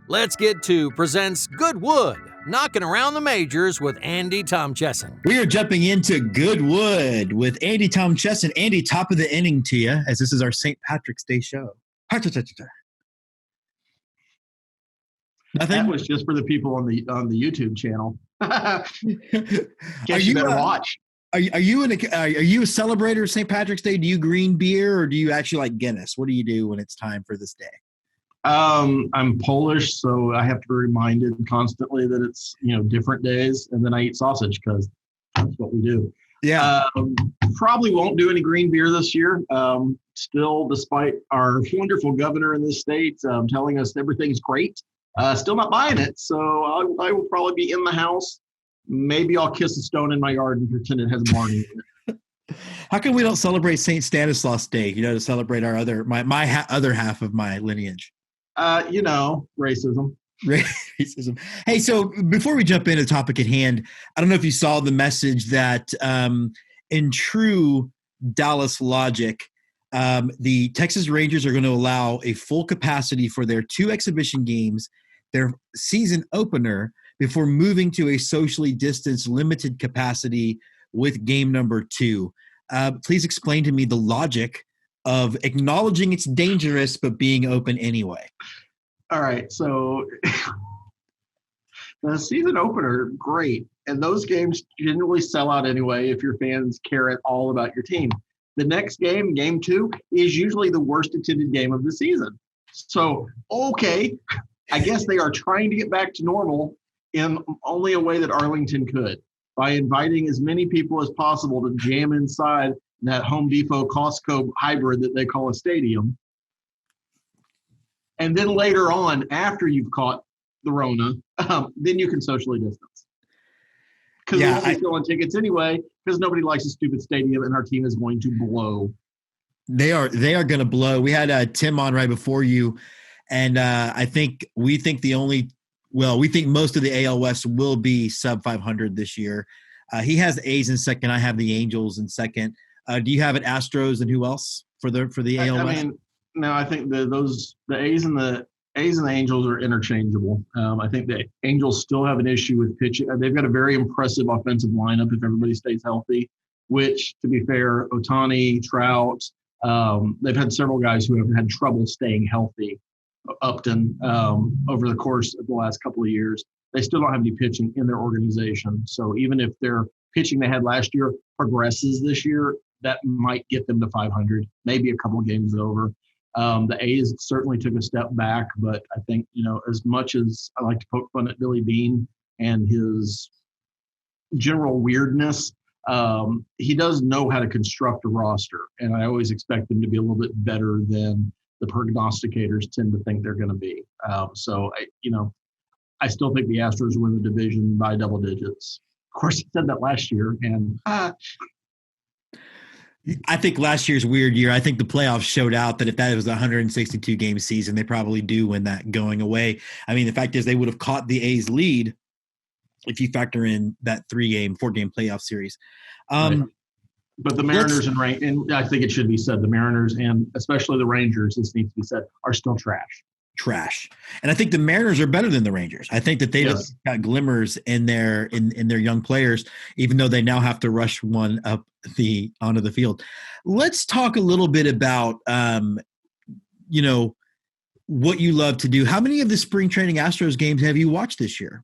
Let's Get To presents Good Wood, knocking around the majors with Andy Tom Chesson. We are jumping into Good Wood with Andy Tom Chesson. Andy, top of the inning to you, as this is our St. Patrick's Day show. Nothing? That was just for the people on the YouTube channel. Guess you better watch. Are you a celebrator of St. Patrick's Day? Do you green beer or do you actually like Guinness? What do you do when it's time for this day? I'm Polish, so I have to be reminded constantly that it's, different days. And then I eat sausage because that's what we do. Yeah. Probably won't do any green beer this year. Still, despite our wonderful governor in this state telling us everything's great, still not buying it. So I will probably be in the house. Maybe I'll kiss a stone in my yard and pretend it has a barn in it. How come we don't celebrate St. Stanislaus Day, to celebrate our other half of my lineage? Racism. Racism. Hey, so before we jump into the topic at hand, I don't know if you saw the message that in true Dallas logic, the Texas Rangers are going to allow a full capacity for their 2 exhibition games, their season opener, before moving to a socially distanced limited capacity with game number 2. Please explain to me the logic of acknowledging it's dangerous but being open anyway. All right, so the season opener, great. And those games generally sell out anyway if your fans care at all about your team. The next game, game 2, is usually the worst attended game of the season. So, okay, I guess they are trying to get back to normal in only a way that Arlington could, by inviting as many people as possible to jam inside that Home Depot Costco hybrid that they call a stadium. And then later on, after you've caught the Rona, then you can socially distance. Because we won't be selling tickets anyway, because nobody likes a stupid stadium, and our team is going to blow. They are going to blow. We had Tim on right before you, and we think most of the AL West will be sub 500 this year. He has the A's in second. I have the Angels in second. Do you have it Astros and who else for the AL West? No, I think the A's and the Angels are interchangeable. I think the Angels still have an issue with pitching. They've got a very impressive offensive lineup if everybody stays healthy, which, to be fair, Ohtani, Trout, they've had several guys who have had trouble staying healthy, Upton, over the course of the last couple of years. They still don't have any pitching in their organization. So even if their pitching they had last year progresses this year, that might get them to 500, maybe a couple of games over. The A's certainly took a step back, but I think, as much as I like to poke fun at Billy Beane and his general weirdness, he does know how to construct a roster, and I always expect them to be a little bit better than the prognosticators tend to think they're going to be. I still think the Astros win the division by double digits. Of course, I said that last year, and I think last year's weird year. I think the playoffs showed out that if that was a 162 game season, they probably do win that going away. I mean, the fact is they would have caught the A's lead if you factor in that 4-game playoff series. Right. But the Mariners and I think it should be said, the Mariners and especially the Rangers, this needs to be said, are still trash. And I think the Mariners are better than the Rangers. I think that they've got glimmers in their young players, even though they now have to rush one up onto the field. Let's talk a little bit about what you love to do. How many of the spring training Astros games have you watched this year?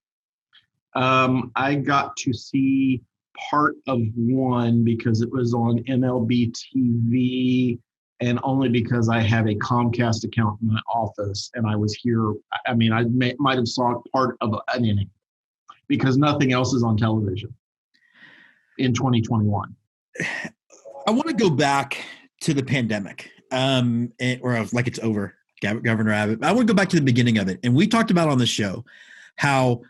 I got to see part of one because it was on MLB TV, and only because I have a Comcast account in my office and I was here. I mean, I might have saw part of an inning because nothing else is on television in 2021. I want to go back to the pandemic, or like it's over, Governor Abbott. I want to go back to the beginning of it. And we talked about on the show how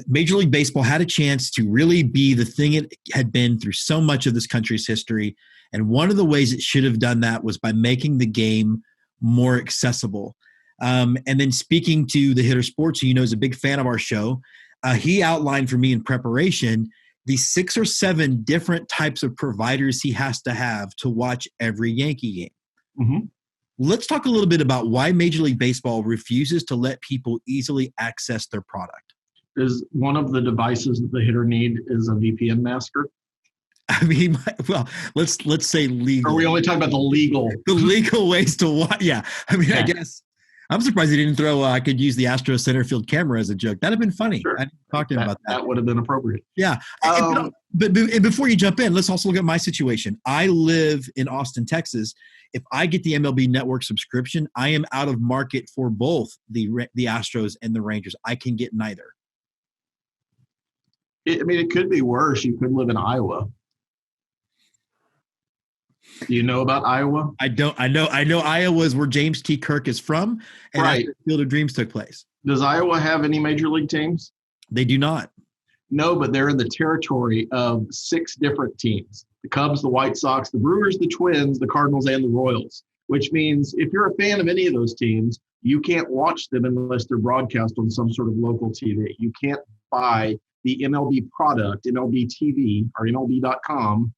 Major League Baseball had a chance to really be the thing it had been through so much of this country's history. And one of the ways it should have done that was by making the game more accessible. And then speaking to the Hitter Sports, who is a big fan of our show, he outlined for me in preparation the 6 or 7 different types of providers he has to have to watch every Yankee game. Let's talk a little bit about why Major League Baseball refuses to let people easily access their product. Is one of the devices that the hitter need is a VPN master? I mean, well, let's say legal. Or are we only talking about the legal ways to watch? Yeah, I mean, Yeah. I guess I'm surprised he didn't throw. I could use the Astro center field camera as a joke. That'd have been funny. Sure. I didn't talk to him about that. That would have been appropriate. Yeah, but before you jump in, let's also look at my situation. I live in Austin, Texas. If I get the MLB Network subscription, I am out of market for both the Astros and the Rangers. I can get neither. It could be worse. You could live in Iowa. Do you know about Iowa? I don't. I know Iowa is where James T. Kirk is from, and Right. that's where Field of Dreams took place. Does Iowa have any major league teams? They do not. No, but they're in the territory of 6 different teams: the Cubs, the White Sox, the Brewers, the Twins, the Cardinals, and the Royals. Which means if you're a fan of any of those teams, you can't watch them unless they're broadcast on some sort of local TV. You can't buy the MLB product, MLB TV or MLB.com,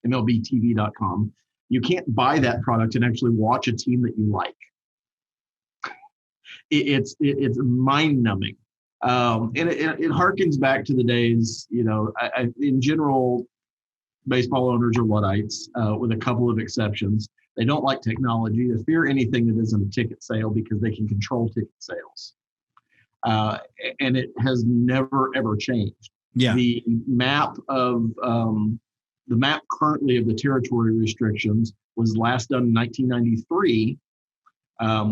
MLBTV.com. You can't buy that product and actually watch a team that you like. It's mind-numbing. And it harkens back to the days, in general, baseball owners are Luddites, with a couple of exceptions. They don't like technology. They fear anything that isn't a ticket sale because they can control ticket sales. And it has never, ever changed. Yeah. The map currently of the territory restrictions was last done in 1993.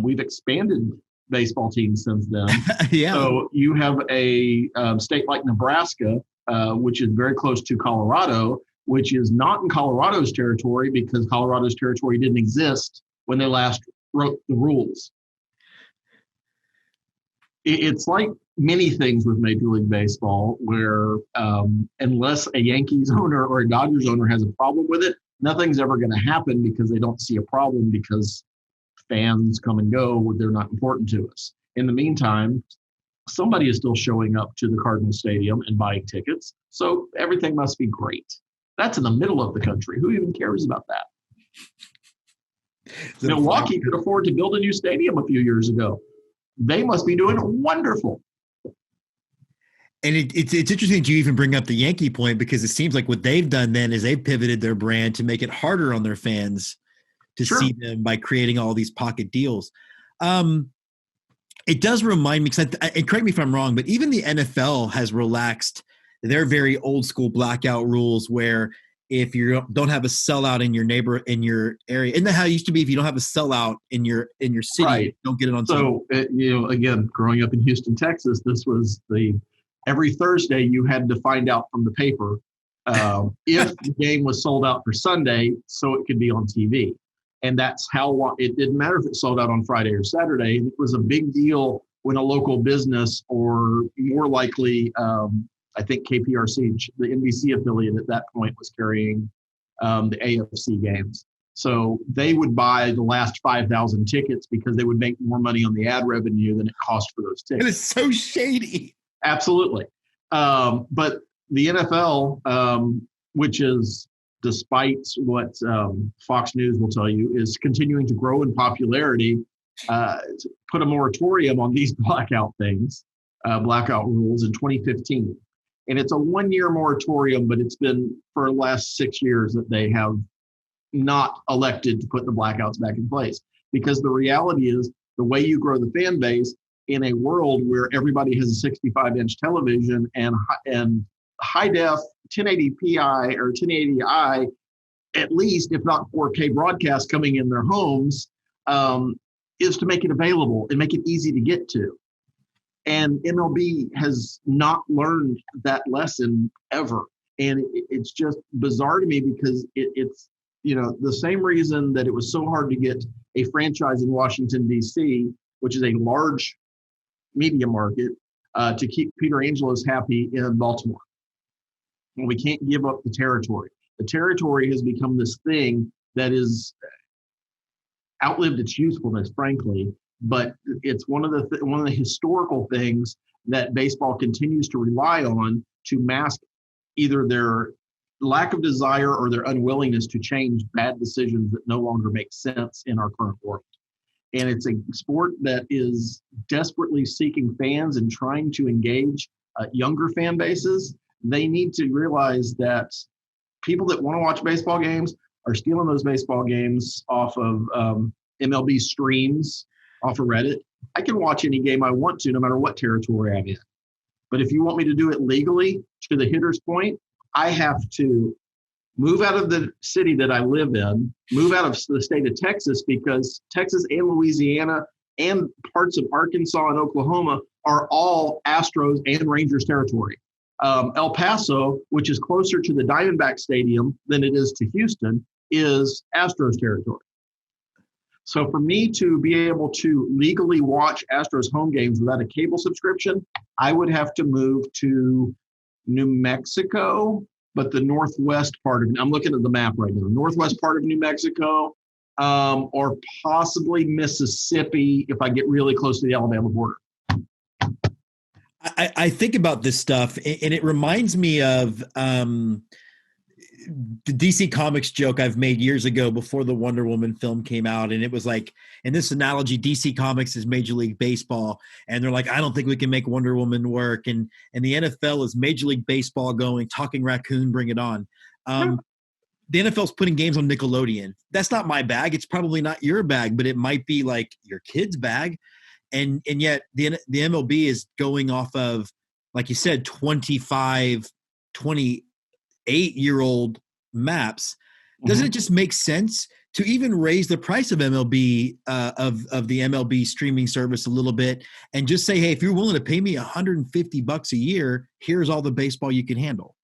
We've expanded baseball teams since then. Yeah. So you have a state like Nebraska, which is very close to Colorado, which is not in Colorado's territory because Colorado's territory didn't exist when they last wrote the rules. It's like many things with Major League Baseball where unless a Yankees owner or a Dodgers owner has a problem with it, nothing's ever going to happen because they don't see a problem because fans come and go. They're not important to us. In the meantime, somebody is still showing up to the Cardinal Stadium and buying tickets. So everything must be great. That's in the middle of the country. Who even cares about that? Milwaukee could afford to build a new stadium a few years ago. They must be doing wonderful. And it's interesting that you even bring up the Yankee point because it seems like what they've done then is they've pivoted their brand to make it harder on their fans to see them by creating all these pocket deals. It does remind me, and correct me if I'm wrong, but even the NFL has relaxed their very old school blackout rules where if you don't have a sellout in your area, isn't that how it used to be? If you don't have a sellout in your city, Right. you don't get it on. So, again, growing up in Houston, Texas, this was every Thursday you had to find out from the paper if the game was sold out for Sunday so it could be on TV. And that's how it didn't matter if it sold out on Friday or Saturday. It was a big deal when a local business or more likely, I think KPRC, the NBC affiliate at that point, was carrying the AFC games. So they would buy the last 5,000 tickets because they would make more money on the ad revenue than it cost for those tickets. It is so shady. Absolutely. But the NFL, which is, despite what Fox News will tell you, is continuing to grow in popularity, put a moratorium on these blackout rules in 2015. And it's a 1-year moratorium, but it's been for the last 6 years that they have not elected to put the blackouts back in place. Because the reality is the way you grow the fan base in a world where everybody has a 65-inch television and high def 1080p or 1080i, at least, if not 4K broadcast coming in their homes, is to make it available and make it easy to get to. And MLB has not learned that lesson ever. And it's just bizarre to me because it's the same reason that it was so hard to get a franchise in Washington, D.C., which is a large media market, to keep Peter Angelos happy in Baltimore. And we can't give up the territory. The territory has become this thing that is outlived its usefulness, frankly. But it's one of the historical things that baseball continues to rely on to mask either their lack of desire or their unwillingness to change bad decisions that no longer make sense in our current world. And it's a sport that is desperately seeking fans and trying to engage younger fan bases. They need to realize that people that want to watch baseball games are stealing those baseball games off of MLB streams, off of Reddit. I can watch any game I want to, no matter what territory I'm in. But if you want me to do it legally, to the hitter's point, I have to move out of the city that I live in, move out of the state of Texas, because Texas and Louisiana and parts of Arkansas and Oklahoma are all Astros and Rangers territory. El Paso, which is closer to the Diamondback Stadium than it is to Houston, is Astros territory. So for me to be able to legally watch Astros home games without a cable subscription, I would have to move to New Mexico, but the northwest part of, I'm looking at the map right now, northwest part of New Mexico, or possibly Mississippi if I get really close to the Alabama border. I think about this stuff, and it reminds me of the DC Comics joke I've made years ago before the Wonder Woman film came out. And it was like, in this analogy, DC Comics is Major League Baseball. And they're like, I don't think we can make Wonder Woman work. And the NFL is Major League Baseball going, Talking Raccoon, bring it on. The NFL's putting games on Nickelodeon. That's not my bag. It's probably not your bag, but it might be like your kid's bag. And yet the MLB is going off of, like you said, 25, 28-year-old maps. Doesn't it just make sense to even raise the price of MLB, of the MLB streaming service a little bit, and just say, hey, if you're willing to pay me $150 a year, here's all the baseball you can handle?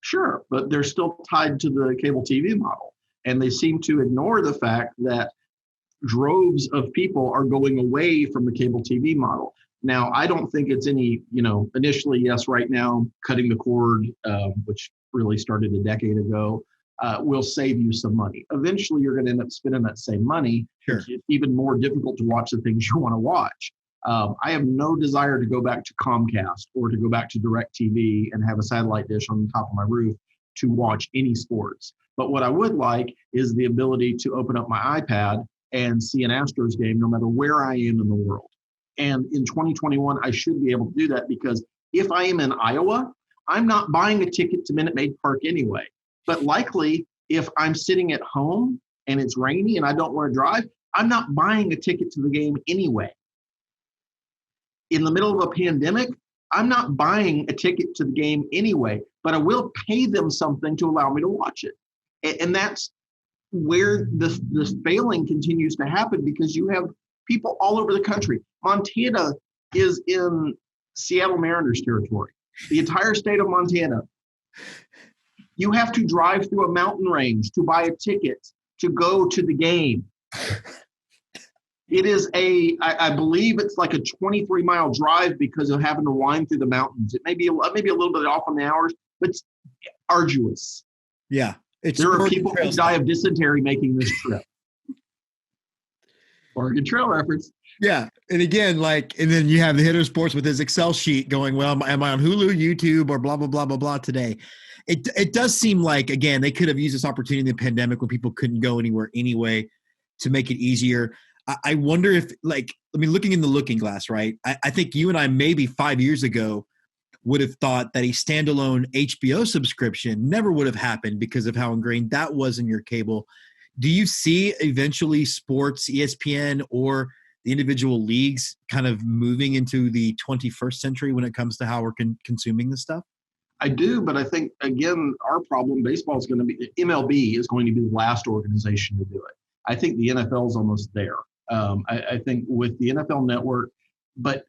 Sure, but they're still tied to the cable TV model. And they seem to ignore the fact that droves of people are going away from the cable TV model. Now, I don't think it's any, initially, yes, right now, cutting the cord, which really started a decade ago, will save you some money. Eventually, you're going to end up spending that same money. Sure. It's even more difficult to watch the things you want to watch. I have no desire to go back to Comcast or to go back to DirecTV and have a satellite dish on the top of my roof to watch any sports. But what I would like is the ability to open up my iPad and see an Astros game no matter where I am in the world. And in 2021, I should be able to do that, because if I am in Iowa, I'm not buying a ticket to Minute Maid Park anyway. But likely, if I'm sitting at home and it's rainy and I don't want to drive, I'm not buying a ticket to the game anyway. In the middle of a pandemic, I'm not buying a ticket to the game anyway, but I will pay them something to allow me to watch it. And that's where this failing continues to happen, because you have people all over the country. Montana is in Seattle Mariners territory. The entire state of Montana. You have to drive through a mountain range to buy a ticket to go to the game. It is I believe it's like a 23-mile drive because of having to wind through the mountains. It may be a little bit off on the hours, but it's arduous. Yeah. There are people who die of dysentery making this trip. Oregon Trail reference. Yeah. And again, and then you have the Hitter Sports with his Excel sheet going, well, am I on Hulu, YouTube, or blah, blah, blah, blah, blah today? It does seem like, again, they could have used this opportunity in the pandemic when people couldn't go anywhere anyway to make it easier. I wonder if, looking in the looking glass, right? I think you and I maybe 5 years ago would have thought that a standalone HBO subscription never would have happened because of how ingrained that was in your cable. Do you see eventually sports, ESPN, or the individual leagues kind of moving into the 21st century when it comes to how we're consuming this stuff? I do, but I think, again, our problem, baseball is going to be, MLB is going to be the last organization to do it. I think the NFL is almost there. I think with the NFL network, but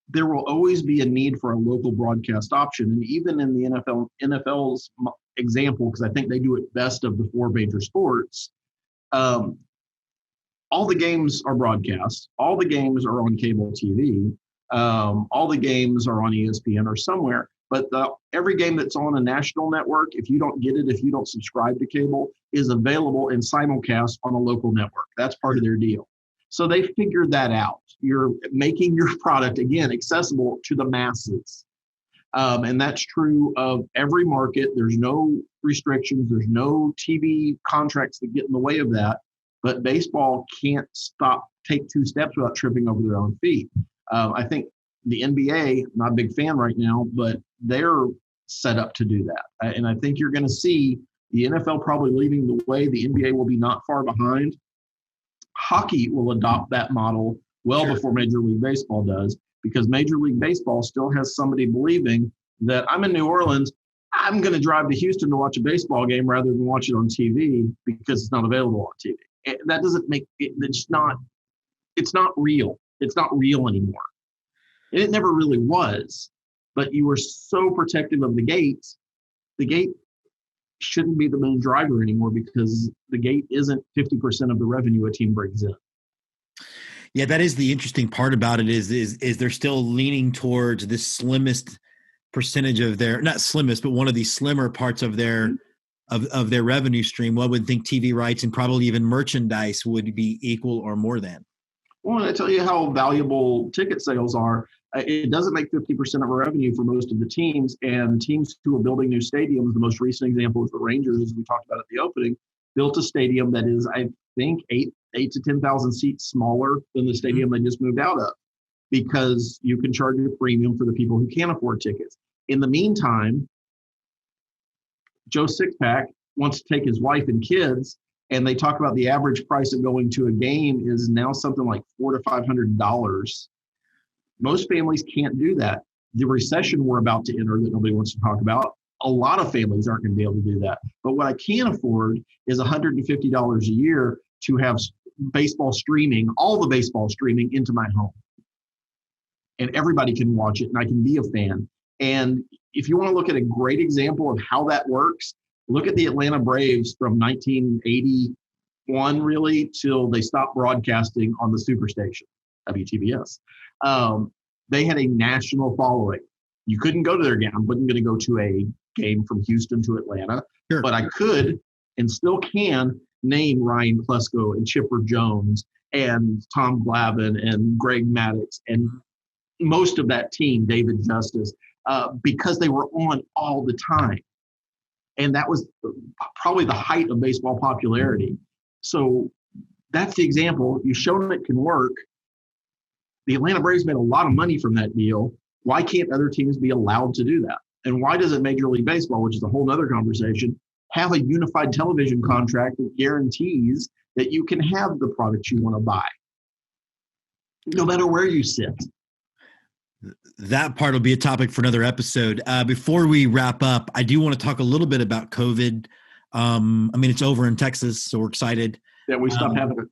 there will always be a need for a local broadcast option. And even in the NFL's example, because I think they do it best of the four major sports, all the games are broadcast. All the games are on cable TV. All the games are on ESPN or somewhere. But every game that's on a national network, if you don't get it, if you don't subscribe to cable, is available in simulcast on a local network. That's part of their deal. So they figured that out. You're making your product, again, accessible to the masses. And that's true of every market. There's no restrictions. There's no TV contracts that get in the way of that. But baseball can't take two steps without tripping over their own feet. I think the NBA, I'm not a big fan right now, but they're set up to do that. And I think you're going to see the NFL probably leading the way. The NBA will be not far behind. Hockey will adopt that model well before Major League Baseball does, because Major League Baseball still has somebody believing that I'm in New Orleans, I'm going to drive to Houston to watch a baseball game rather than watch it on TV because it's not available on TV. That doesn't make it, it's not real. It's not real anymore. And it never really was, but you were so protective of the gates. The gate shouldn't be the main driver anymore because the gate isn't 50% of the revenue a team brings in. Yeah, that is the interesting part about it is they're still leaning towards this slimmest percentage of their, not slimmest, but one of the slimmer parts of their of their revenue stream. One would think TV rights and probably even merchandise would be equal or more than. Well, I tell you how valuable ticket sales are. It doesn't make 50% of revenue for most of the teams, and teams who are building new stadiums. The most recent example is the Rangers, as we talked about at the opening, built a stadium that is, I think, 8 to 10,000 seats smaller than the stadium they just moved out of, because you can charge a premium for the people who can't afford tickets. In the meantime, Joe Sixpack wants to take his wife and kids, and they talk about the average price of going to a game is now something like $400 to $500. Most families can't do that. The recession we're about to enter that nobody wants to talk about, a lot of families aren't going to be able to do that. But what I can afford is $150 a year to have baseball streaming, all the baseball streaming into my home. And everybody can watch it, and I can be a fan. And if you want to look at a great example of how that works, look at the Atlanta Braves from 1981, really, till they stopped broadcasting on the Superstation, WTBS. They had a national following. You couldn't go to their game. I wasn't going to go to a game from Houston to Atlanta, but I could and still can name Ryan Klesko and Chipper Jones and Tom Glavine and Greg Maddux and most of that team, David Justice, because they were on all the time. And that was probably the height of baseball popularity. So that's the example. You've shown it can work. The Atlanta Braves made a lot of money from that deal. Why can't other teams be allowed to do that? And why doesn't Major League Baseball, which is a whole other conversation, have a unified television contract that guarantees that you can have the products you want to buy, no matter where you sit? That part will be a topic for another episode. Before we wrap up, I do want to talk a little bit about COVID. I mean, it's over in Texas, so we're excited. Yeah, we stopped having it.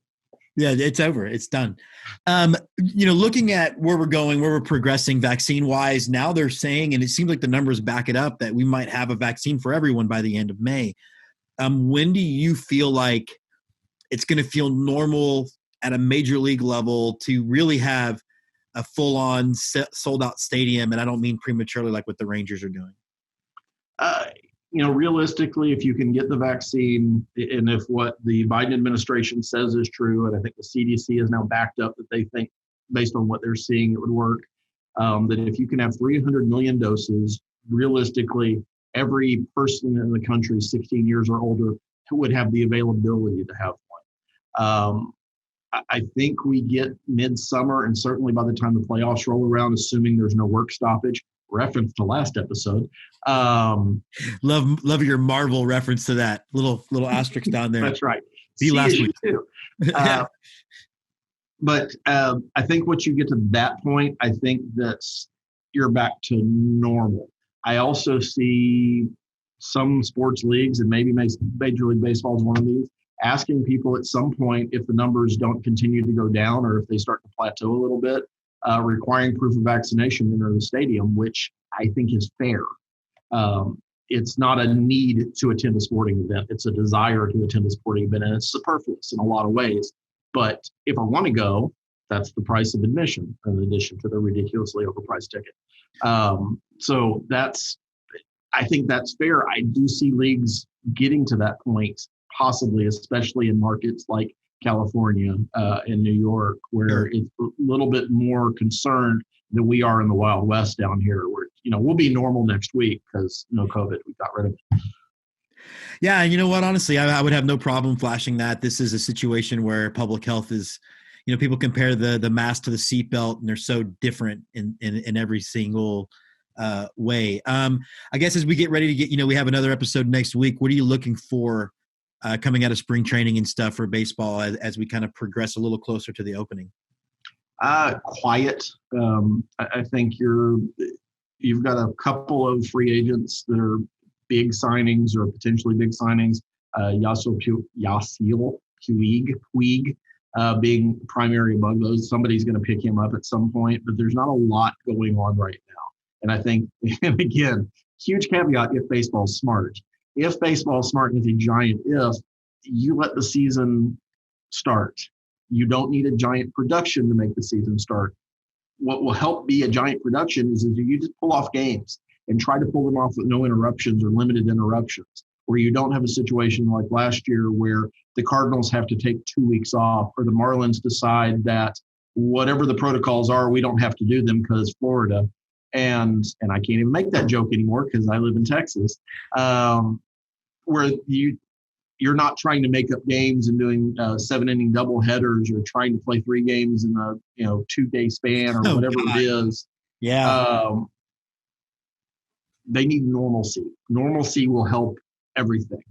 Yeah, it's over. It's done. Looking at where we're going, where we're progressing vaccine-wise, now they're saying, and it seems like the numbers back it up, that we might have a vaccine for everyone by the end of May. When do you feel like it's going to feel normal at a major league level to really have a full-on sold-out stadium? And I don't mean prematurely like what the Rangers are doing. Realistically, if you can get the vaccine, and if what the Biden administration says is true, and I think the CDC has now backed up that they think, based on what they're seeing, it would work, that if you can have 300 million doses, realistically, every person in the country 16 years or older would have the availability to have one. I think we get midsummer, and certainly by the time the playoffs roll around, assuming there's no work stoppage, reference to last episode. Love your Marvel reference to that little asterisk down there. That's right. See last week too. But I think once you get to that point, I think that you're back to normal. I also see some sports leagues, and maybe Major League Baseball is one of these, asking people at some point, if the numbers don't continue to go down or if they start to plateau a little bit, requiring proof of vaccination to enter the stadium, which I think is fair. It's not a need to attend a sporting event. It's a desire to attend a sporting event, and it's superfluous in a lot of ways. But if I want to go, that's the price of admission, in addition to the ridiculously overpriced ticket. So I think that's fair. I do see leagues getting to that point, possibly, especially in markets like California and New York, where it's a little bit more concerned than we are in the Wild West down here, where we'll be normal next week because no COVID. We got rid of it. Yeah, and you know what? Honestly, I would have no problem flashing that. This is a situation where public health is, people compare the mask to the seatbelt, and they're so different in every single way. I guess as we get ready to get, we have another episode next week. What are you looking for coming out of spring training and stuff for baseball as we kind of progress a little closer to the opening? Quiet. I think you've got a couple of free agents that are big signings or potentially big signings. Yasiel Puig being primary among those. Somebody's going to pick him up at some point, but there's not a lot going on right now. And I think, and again, huge caveat if baseball's smart. If baseball's smart, and it's a giant if, you let the season start. You don't need a giant production to make the season start. What will help be a giant production is you just pull off games and try to pull them off with no interruptions or limited interruptions, where you don't have a situation like last year where the Cardinals have to take 2 weeks off, or the Marlins decide that whatever the protocols are, we don't have to do them because Florida. And I can't even make that joke anymore because I live in Texas, where you're not trying to make up games and doing 7-inning double headers or trying to play 3 games in a 2-day span or whatever it is. Yeah. They need normalcy. Normalcy will help everything.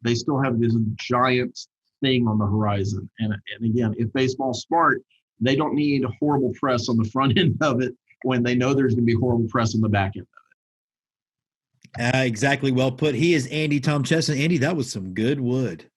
They still have this giant thing on the horizon. And again, if baseball's smart, they don't need horrible press on the front end of it when they know there's going to be horrible press on the back end of it. Exactly. Well put. He is Andy Tom Chesson. Andy, that was some good wood.